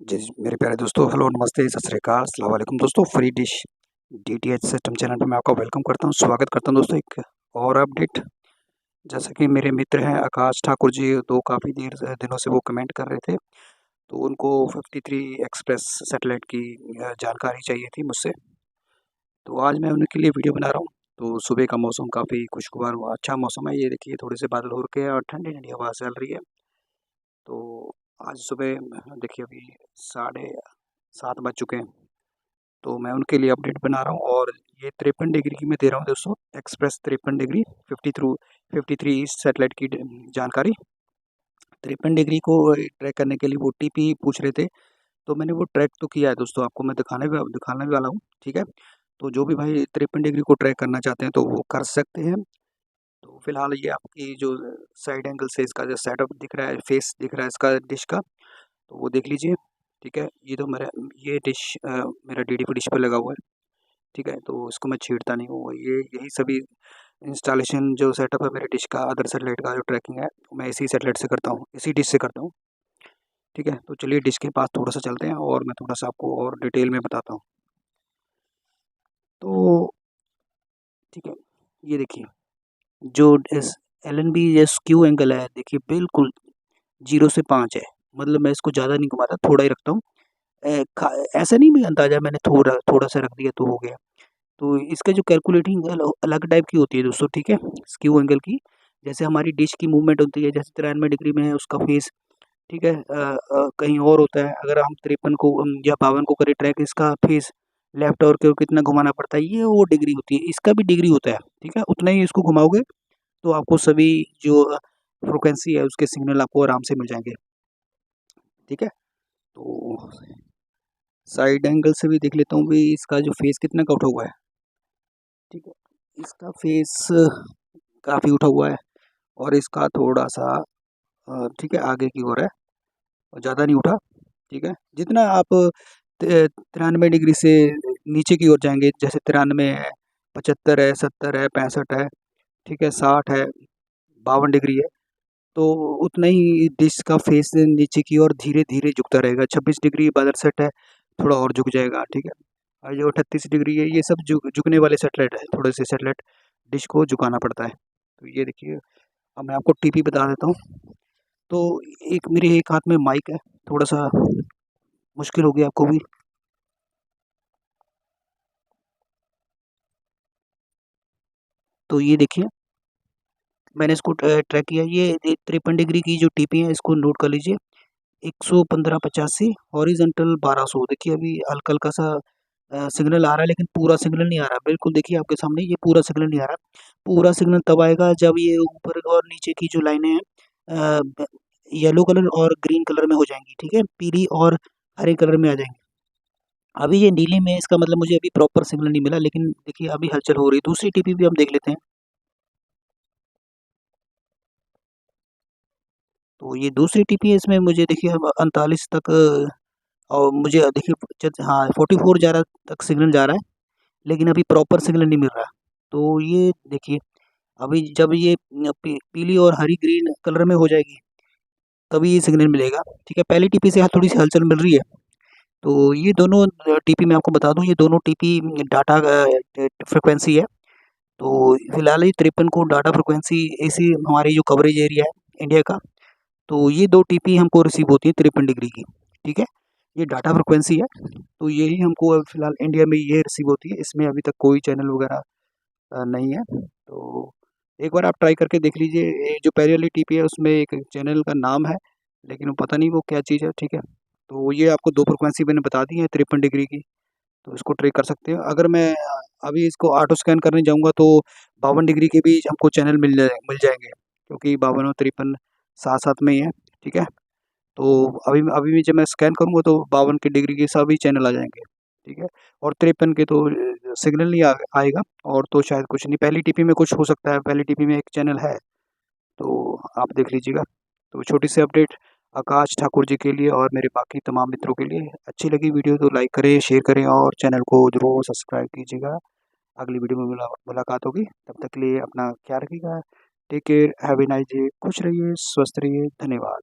जी, मेरे प्यारे दोस्तों, हेलो, नमस्ते, सत श्री अकाल, अस्सलाम वालेकुम दोस्तों। Free dish DTH system channel पे मैं आपका वेलकम करता हूँ, स्वागत करता हूँ दोस्तों। एक और अपडेट, जैसा कि मेरे मित्र हैं आकाश ठाकुर जी, तो काफ़ी दिनों से वो कमेंट कर रहे थे, तो उनको 53 एक्सप्रेस सैटेलाइट की जानकारी चाहिए थी मुझसे, तो आज मैं उनके लिए वीडियो बना रहा हूँ। तो सुबह का मौसम काफ़ी खुशगवार हुआ, अच्छा मौसम है, ये देखिए थोड़े से बादल हो रखे हैं और ठंडी-ठंडी हवा चल रही है। तो आज सुबह देखिए अभी 7:30 बज चुके हैं। तो मैं उनके लिए अपडेट बना रहा हूँ और ये 53 डिग्री की मैं दे रहा हूँ दोस्तों, एक्सप्रेस 53 डिग्री 53 ईस्ट सैटेलाइट की जानकारी। 53 डिग्री को ट्रैक करने के लिए वो टीपी पूछ रहे थे, तो मैंने वो ट्रैक तो किया है दोस्तों, आपको मैं दिखाने भी वाला हूँ, ठीक है। तो जो भी भाई 53 डिग्री को ट्रैक करना चाहते हैं तो वो कर सकते हैं। तो फिलहाल ये आपकी जो साइड एंगल से इसका जो सेटअप दिख रहा है, फेस दिख रहा है इसका डिश का, तो वो देख लीजिए, ठीक है। ये तो मेरा ये डिश मेरा डीडीपी डिश पर लगा हुआ है, ठीक है, तो इसको मैं छेड़ता नहीं हूँ। ये यही सभी इंस्टॉलेशन जो सेटअप है मेरे डिश का, अदर सैटेलाइट का जो ट्रैकिंग है, मैं इसी सैटेलाइट से करता हूँ, इसी डिश से करता हूँ, ठीक है। तो चलिए डिश के पास थोड़ा-सा चलते हैं और मैं थोड़ा-सा आपको और डिटेल में बताता हूँ। तो ठीक है, ये देखिए, जो इस एलएनबी एसक्यू एंगल है, देखिए बिल्कुल 0 से 5 है, मतलब मैं इसको ज़्यादा नहीं घुमाता, थोड़ा ही रखता हूँ। ऐसा नहीं भी अंदाज़ा मैंने थोड़ा-सा रख दिया तो हो गया। तो इसका जो कैलकुलेटिंग अलग टाइप की होती है दोस्तों, ठीक है, स्क्यू एंगल की। जैसे हमारी डिश की मूवमेंट होती है, जैसे 93 डिग्री में है उसका फेस, ठीक है, कहीं और होता है। अगर हम 53 को या 52 को करें ट्रैक, इसका फेस लेफ्ट और को कितना घुमाना पड़ता है, ये वो डिग्री होती है। इसका भी डिग्री होता है, ठीक है, उतना ही इसको घुमाओगे तो आपको सभी जो फ्रीक्वेंसी है उसके सिग्नल आपको आराम से मिल जाएँगे, ठीक है। तो साइड एंगल से भी देख लेता हूँ भी इसका जो फेस कितना का उठा हुआ है, ठीक है। इसका फेस काफ़ी उठा हुआ है और इसका थोड़ा-सा ठीक है, आगे की ओर है और ज़्यादा नहीं उठा, ठीक है। जितना आप 93 डिग्री से नीचे की ओर जाएँगे, जैसे 93 है, 75 है, 70 है, 65 है, ठीक है, 60 है, 52 डिग्री है, तो उतना ही डिश का फेस नीचे की ओर धीरे-धीरे झुकता रहेगा। 26 डिग्री बादल सेट है, थोड़ा और झुक जाएगा, ठीक है। और जो 38 डिग्री है, ये सब झुकने वाले सैटेलाइट है, थोड़े से सैटेलाइट डिश को झुकाना पड़ता है। तो ये देखिए, अब मैं आपको टीपी बता देता हूँ। तो एक मेरे एक हाथ में माइक है, थोड़ा-सा मुश्किल होगी आपको भी। तो ये देखिए, मैंने इसको ट्रैक किया। ये 53 डिग्री की जो टीपी है, इसको नोट कर लीजिए। 115/85 हॉरिज़ॉन्टल 1200। देखिए अभी हल्का-हल्का सा सिग्नल आ रहा है, लेकिन पूरा सिग्नल नहीं आ रहा। बिल्कुल देखिए आपके सामने, ये पूरा सिग्नल नहीं आ रहा। पूरा सिग्नल तब आएगा जब ये ऊपर और नीचे की जो लाइनें हैं अ, येलो कलर और ग्रीन कलर में हो जाएँगी, ठीक है? पीली और हरे कलर में आ जाएँगी। अभी ये नीली में है, इसका मतलब मुझे अभी प्रॉपर सिग्नल नहीं मिला, लेकिन देखिए अभी हलचल हो रही है। दूसरी टीपी भी हम देख लेते हैं। तो ये दूसरी टीपी है, इसमें मुझे देखिए अब 39 तक और मुझे देखिए हाँ, 44 जा रहा तक सिग्नल जा रहा है, लेकिन अभी प्रॉपर सिग्नल नहीं मिल रहा। तो ये देखिए, अभी जब ये पीली और हरी ग्रीन कलर में हो जाएगी, तभी ये सिग्नल मिलेगा, ठीक है। पहली टीपी से थोड़ी-सी हलचल मिल रही है। तो ये दोनों टीपी मैं आपको बता दूँ, ये दोनों टीपी डाटा फ्रीक्वेंसी है। तो फिलहाल ये 53 को डाटा फ्रीक्वेंसी इसी हमारी जो कवरेज एरिया है इंडिया का, तो ये 2 टीपी हमको रिसीव होती है 53 डिग्री की, ठीक है। ये डाटा फ्रीक्वेंसी है, तो यही हमको अब फिलहाल इंडिया में ये रिसीव होती है। इसमें अभी तक कोई चैनल वगैरह नहीं है। तो एक बार आप ट्राई करके देख लीजिए। ये जो पहले वाली टीपी है उसमें एक चैनल का नाम है, लेकिन वो पता नहीं वो क्या चीज़ है, ठीक है। तो ये आपको 2 फ्रीक्वेंसी मैंने बता दी है 53 डिग्री की, तो इसको ट्रैक कर सकते हैं। अगर मैं अभी इसको ऑटो स्कैन करने जाऊँगा तो 52 डिग्री के भी हमको चैनल मिल जाएँगे, क्योंकि 52 और 53 साथ-साथ में ही है, ठीक है। तो अभी अभी भी जब मैं स्कैन करूँगा तो 52 की डिग्री के सभी चैनल आ जाएँगे, ठीक है। और 53 के तो सिग्नल नहीं आएगा, और तो शायद कुछ नहीं। पहली टीपी में कुछ हो सकता है, पहली टीपी में एक चैनल है, तो आप देख लीजिएगा। तो छोटी सी अपडेट आकाश ठाकुर जी के लिए और मेरे बाकी तमाम मित्रों के लिए। अच्छी लगी वीडियो तो लाइक करें, शेयर करें और चैनल को ज़रूर सब्सक्राइब कीजिएगा। अगली वीडियो में मुलाकात होगी, तब तक के लिए अपना ख्याल रखिएगा। Take care, have a nice day, खुश रहिए, स्वस्थ रहिए, धन्यवाद।